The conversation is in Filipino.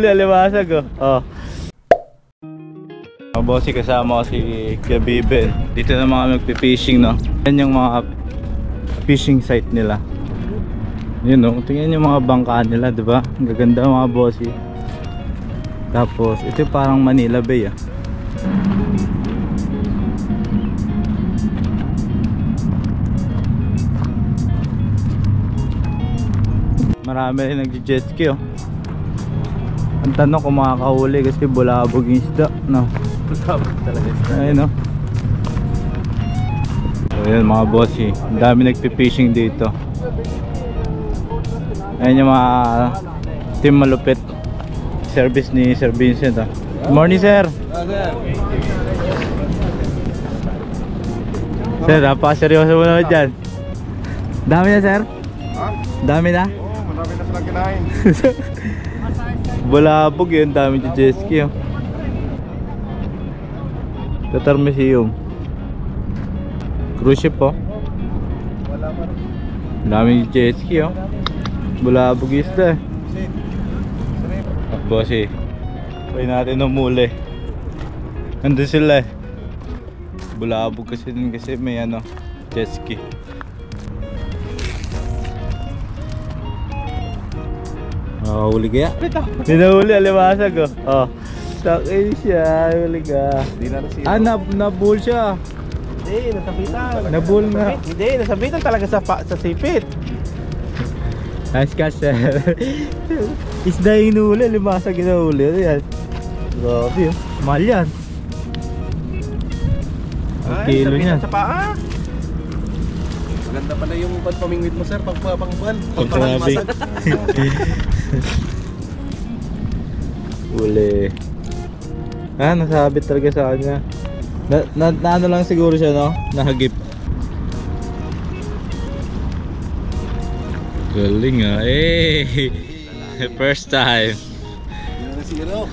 Alimasag oh. Oh. Mga bossy, kasama ko si Kuya Biben. Dito na mga magpipishing, no. Yan yung mga fishing site nila. Yun, no. Tingnan yung mga bangka nila, diba? Ang gaganda mga bossy. Tapos ito parang Manila Bay ah. Marami rin nagje-jet ski oh. Ang tanong kung makakahuli kasi bulabog yung isda, no? Bulabog talaga isda. Ayun no. So yun mga bossy, ang dami nagpipishing dito. Ayun yung mga team malupit. Service ni Sir Vincent ah. Good morning sir. Sir, napaka-seryoso mo naman dyan. Dami na sir? Dami na? Oo, marami na silang kinain. Bulabog yun, dami yung jet ski oh. Qatar Museum. Cruise ship oh. Dami yung jet ski oh. Bulabog yung isda eh. Bossy, try natin umuli. Nandun sila eh. Bulabog kasi din kasi may ano, jet ski. Huli kaya? Hinahuli, alimasag oh. Oh. Takin siya, huli ka. Nabull siya. Hindi, nasabitan. Nabull nga. Hindi, nasabitan talaga sa sipit. Nice catch sir. Isda yung hinahuli, alimasag hinahuli. Ano yan? Grabe oh. Mahal yan. Ang kilo niya. Sa paa. Maganda pala yung pamingwit mo sir, pagpapangbuan. Pagpapangbuan. Uli. Ah, nasabit talaga sa kanya. Na ano lang siguro siya no? Nahagip. Galing ah. Eh. First time. 0-0.